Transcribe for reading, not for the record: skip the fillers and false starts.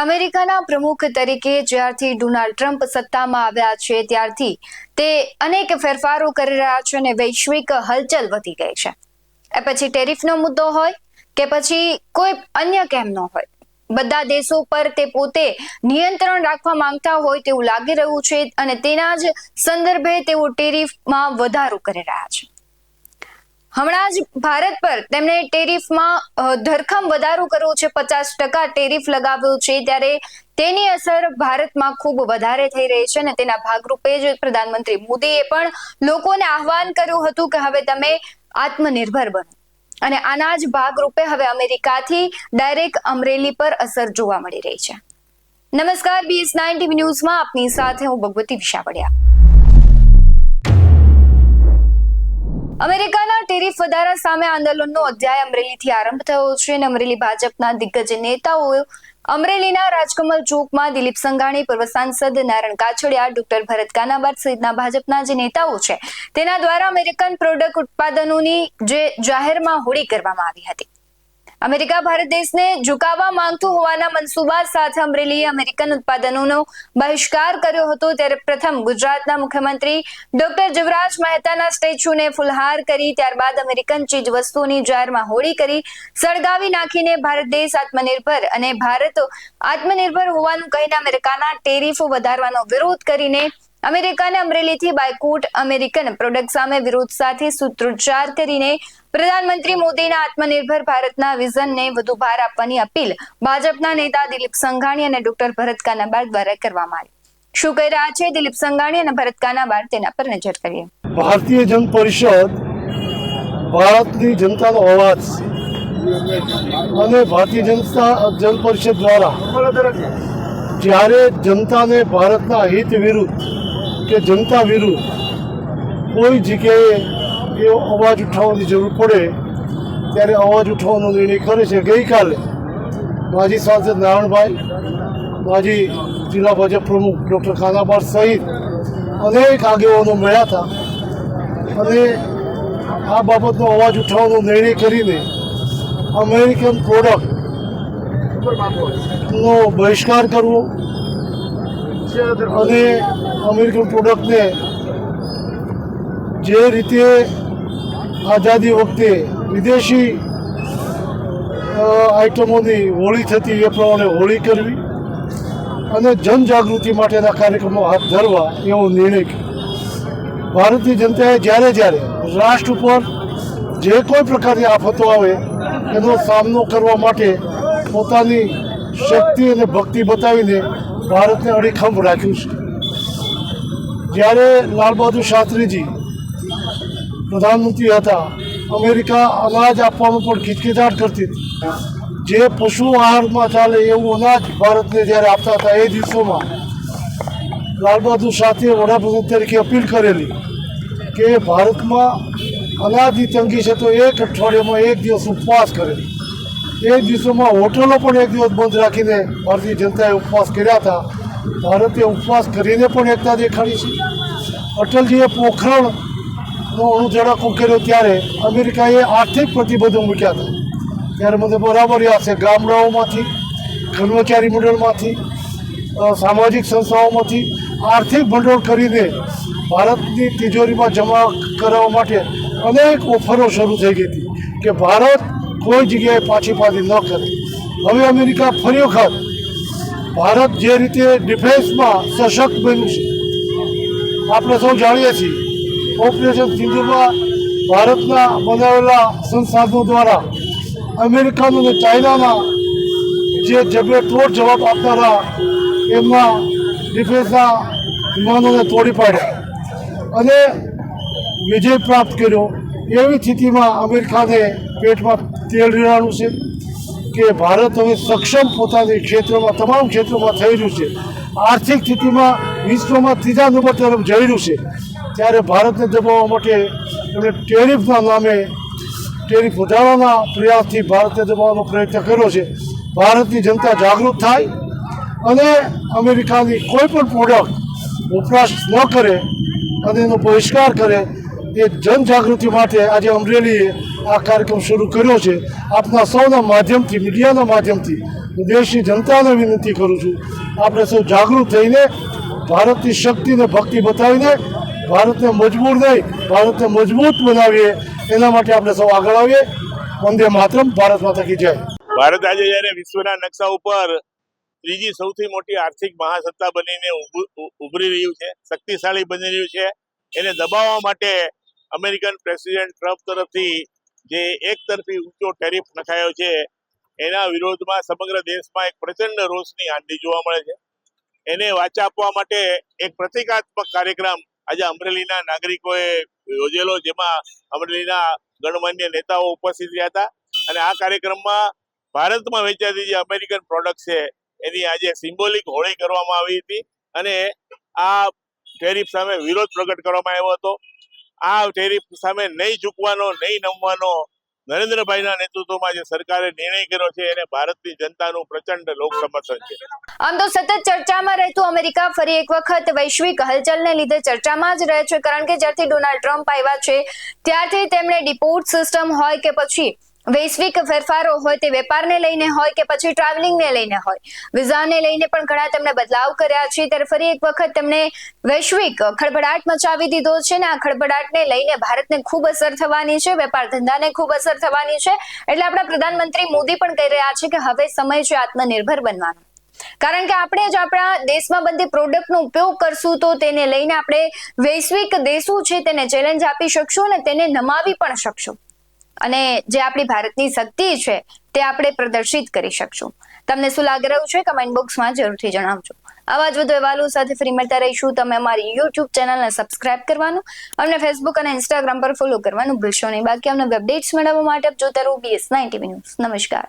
અમેરિકાના પ્રમુખ તરીકે જ્યારથી ડોનાલ્ડ ટ્રમ્પ સત્તામાં આવ્યા છે ત્યારથી તે અનેક ફેરફારો કરી રહ્યા છે અને વૈશ્વિક હલચલ વધી ગઈ છે। એ પછી ટેરિફનો મુદ્દો હોય કે પછી કોઈ અન્ય કેમનો હોય, બધા દેશો પર તે પોતે નિયંત્રણ રાખવા માંગતા હોય તેવું લાગી રહ્યું છે અને તેના જ સંદર્ભે તેઓ ટેરિફમાં વધારો કરી રહ્યા છે। હમણાં જ ભારત પર તેમણે ટેરિફમાં ધરખમ વધારો કર્યો છે, 50% ટેરિફ લગાવ્યો છે, ત્યારે તેની અસર ભારતમાં ખૂબ વધારે થઈ રહી છે અને તેના ભાગરૂપે જ પ્રધાનમંત્રી મોદીએ પણ લોકોને આહવાન કર્યું હતું કે હવે તમે આત્મનિર્ભર બનો અને આના જ ભાગરૂપે હવે અમેરિકાથી ડાયરેક્ટ અમરેલી પર અસર જોવા મળી રહી છે। નમસ્કાર, BS9 TV ન્યૂઝમાં આપની સાથે હું ભગવતી વિશાવડિયા। અમેરિકાના ટેરિફ વધારા સામે આંદોલનનો અધ્યાય અમરેલીથી આરંભ થયો છે અને અમરેલી ભાજપના દિગ્ગજ નેતાઓ અમરેલીના રાજકમલ ચોકમાં દિલીપ સંઘાણી, પૂર્વ સાંસદ નારણ કાછડિયા, ડોક્ટર ભરત કાનાબાર સહિતના ભાજપના જે નેતાઓ છે તેના દ્વારા અમેરિકન પ્રોડક્ટ ઉત્પાદનોની જે જાહેરમાં હોળી કરવામાં આવી હતી। અમેરિકા ભારત દેશને ઝુકાવવા માંગતું હોવાના મનસુબા સાથે અમરેલીએ અમેરિકન ઉત્પાદનોનો બહિષ્કાર કર્યો હતો, ત્યારે પ્રથમ ગુજરાતના મુખ્યમંત્રી ડોક્ટર જીવરાજ મહેતાના સ્ટેચ્યુને ફુલહાર કરી ત્યારબાદ અમેરિકન ચીજ વસ્તુઓની જાહેરમાં હોળી કરી સળગાવી નાખીને ભારત દેશ આત્મનિર્ભર અને ભારત આત્મનિર્ભર હોવાનું કહીને અમેરિકાના ટેરિફ વધારવાનો વિરોધ કરીને અમેરિકાને અમરેલીથી બાયકોટ અમેરિકન પ્રોડક્ટ સામે વિરોધ સાથે સૂત્રોચ્ચાર કરીને પ્રધાનમંત્રી મોદીના આત્મનિર્ભર ભારતના વિઝનને વધુ ભાર આપવાની અપીલ ભાજપના નેતા દિલીપ સંઘાણી અને ડોક્ટર ભરત કાનાબાર દ્વારા કરવામાં આવી। શું કહી રહ્યા છે દિલીપ સંઘાણી અને ભરત કાનાબાર, તેના પર નજર કરીએ। ભારતીય જન પરિષદ ભારતની જનતાનો અવાજ અને ભારતીય જન પરિષદ દ્વારા જ્યારે જનતાને ભારતના હિત વિરુદ્ધ કે જનતા વિરુદ્ધ કોઈ જગ્યાએ એવો અવાજ ઉઠાવવાની જરૂર પડે ત્યારે અવાજ ઉઠાવવાનો નિર્ણય કરે છે। ગઈકાલે માજી સાંસદ નારણભાઈ, માજી જિલ્લા ભાજપ પ્રમુખ ડૉક્ટર કાનાબાર સહિત અનેક આગેવાનો મળ્યા હતા અને આ બાબતનો અવાજ ઉઠાવવાનો નિર્ણય કરીને અમેરિકન પ્રોડક્ટનો બહિષ્કાર કરવો અને અમેરિકન પ્રોડક્ટને જે રીતે આઝાદી વખતે વિદેશી આઇટમોની હોળી થતી એ પ્રમાણે હોળી કરવી અને જનજાગૃતિ માટેના કાર્યક્રમો હાથ ધરવા એવો નિર્ણય કર્યો। ભારતીય જનતાએ જ્યારે રાષ્ટ્ર ઉપર જે કોઈ પ્રકારની આફતો આવે એનો સામનો કરવા માટે પોતાની શક્તિ અને ભક્તિ બતાવીને ભારતને અડીખમ રાખ્યું છે। જ્યારે લાલ બહાદુર શાસ્ત્રીજી પ્રધાનમંત્રી હતા, અમેરિકા અનાજ આપવામાં પણ ખિચખિચાટ કરતી હતી। જે પશુ આહારમાં ચાલે એવું અનાજ ભારતને જ્યારે આપતા હતા એ દિવસોમાં લાલ બહાદુર શાસ્ત્રીએ વડાપ્રધાન તરીકે અપીલ કરેલી કે ભારતમાં અનાજની તંગી છે તો એક અઠવાડિયામાં એક દિવસ ઉપવાસ કરેલી। એ દિવસોમાં હોટલો પણ એક દિવસ બંધ રાખીને ભારતીય જનતાએ ઉપવાસ કર્યા હતા। ભારતે ઉપવાસ કરીને પણ એકતા દેખાડી છે। અટલજીએ પોખરણનો અણુ ધડાકો કર્યો ત્યારે અમેરિકાએ આર્થિક પ્રતિબંધો મૂક્યા હતા। ત્યારે મને બરાબર યાદ છે, ગામડાઓમાંથી, કર્મચારી મંડળમાંથી, સામાજિક સંસ્થાઓમાંથી આર્થિક ભંડોળ કરીને ભારતની તિજોરીમાં જમા કરાવવા માટે અનેક ઓફરો શરૂ થઈ ગઈ હતી કે ભારત કોઈ જગ્યાએ પાછી ન કરે। હવે અમેરિકા ફરી વખત ભારત જે રીતે ડિફેન્સમાં સશક્ત બન્યું છે, આપણે સૌ જાણીએ છીએ ઓપરેશન સિંધુમાં ભારતના બનાવેલા સંસાધનો દ્વારા અમેરિકન અને ચાઇનાના જે તોડ જવાબ આપનારા એમના ડિફેન્સના વિમાનોને તોડી પાડ્યા અને વિજય પ્રાપ્ત કર્યો। એવી સ્થિતિમાં અમેરિકાને પેટમાં તેલ રેડાણું છે કે ભારત હવે સક્ષમ પોતાની ક્ષેત્રમાં તમામ ક્ષેત્રોમાં થઈ રહ્યું છે। આર્થિક સ્થિતિમાં વિશ્વમાં ત્રીજા નંબર તરફ જઈ રહ્યું છે। ત્યારે ભારતને દબાવવા માટે એમણે ટેરિફના નામે ટેરિફ વધારવાના પ્રયાસથી ભારતને દબાવવાનો પ્રયત્ન કર્યો છે। ભારતની જનતા જાગૃત થાય અને અમેરિકાની કોઈ પણ પ્રોડક્ટ વપરાશ ન કરે અને એનો બહિષ્કાર કરે એ જનજાગૃતિ માટે આજે અમરેલીએ આ કાર્યક્રમ શરૂ કર્યો છે। આપના સૌના માધ્યમથી, મીડિયાના માધ્યમથી દેશની જનતાને વિનંતી કરું છું, આપણે સૌ જાગૃત થઈને ભારતની શક્તિને ભક્તિ બતાવીને ભારતને મજબૂર નહીં, ભારતને મજબૂત બનાવીએ, એના માટે આપણે સૌ આગળ આવીએ. વંદે માતરમ. ભારત માતા કી જય. ભારત આજે જ્યારે વિશ્વના નકશા ઉપર ત્રીજી સૌથી મોટી આર્થિક મહાસત્તા બનીને ઉભરી રહ્યું છે, શક્તિશાળી બની રહ્યું છે, એને દબાવવા માટે અમેરિકન પ્રેસિડેન્ટ ટ્રમ્પ તરફથી જે એક તરફી ઊંચો ટેરિફ નખાયો છે, એના વિરોધમાં સમગ્ર દેશમાં એક પ્રચંડ રોષની આંધી જોવા મળે છે. એને વાચા આપવા માટે એક પ્રતિકાત્મક કાર્યક્રમ આજે અમરેલીના નાગરિકોએ યોજેલો, જેમાં અમરેલીના ગણમાન્ય નેતાઓ ઉપસ્થિત રહ્યા હતા. અને આ કાર્યક્રમમાં ભારતમાં વેચાતી જે અમેરિકન પ્રોડક્ટ છે એની આજે સિમ્બોલિક હોળી કરવામાં આવી હતી અને આ ટેરિફ સામે વિરોધ પ્રગટ કરવામાં આવ્યો હતો. આ ટેરિફ સામે નહીં ઝૂકવાનો, નહીં નમવાનો નરેન્દ્રભાઈના નેતૃત્વમાં જે સરકારે નિર્ણય કર્યો છે એને ભારતની જનતાનું પ્રચંડ લોક સમર્થન છે. આમ તો સતત ચર્ચામાં રહેતું અમેરિકા ફરી એક વખત વૈશ્વિક હલચલને લીધે ચર્ચામાં જ રહે છે, કારણ કે જ્યારથી ડોનાલ્ડ ટ્રમ્પ આવ્યા છે ત્યારથી તેમણે ડિપોર્ટ સિસ્ટમ હોય કે પછી વૈશ્વિક ફેરફારો હોય, તે વેપારને લઈને હોય કે પછી ટ્રાવેલિંગને લઈને હોય, વિઝાને લઈને પણ ઘણા તેમણે બદલાવ કર્યા છે. ત્યારે ફરી એક વખત તેમણે વૈશ્વિક ખળભળાટ મચાવી દીધો છે ને આ ખળભળાટને લઈને ભારતને ખૂબ અસર થવાની છે, વેપાર ધંધાને ખૂબ અસર થવાની છે. એટલે આપણા પ્રધાનમંત્રી મોદી પણ કહી રહ્યા છે કે હવે સમય છે આત્મનિર્ભર બનવાનો, કારણ કે આપણે જ આપણા દેશમાં બનતી પ્રોડક્ટનો ઉપયોગ કરશું તો તેને લઈને આપણે વૈશ્વિક દેશો છે તેને ચેલેન્જ આપી શકશું અને તેને નમાવી પણ શકશું, અને જે આપણી ભારતની શક્તિ છે તે આપણે પ્રદર્શિત કરી શકશું. તમને શું લાગી રહ્યું છે કમેન્ટ બોક્સમાં જરૂરથી જણાવજો. આવા જ વધુ અહેવાલો સાથે ફરી મળતા રહીશું. તમે અમારી YouTube ચેનલને સબસ્ક્રાઇબ કરવાનું, અમને ફેસબુક અને ઇન્સ્ટાગ્રામ પર ફોલો કરવાનું ભૂલશો નહીં. બાકી અમને અપડેટ્સ મેળવવા માટે આપ જોતા રહો BS9 TV ન્યૂઝ. નમસ્કાર.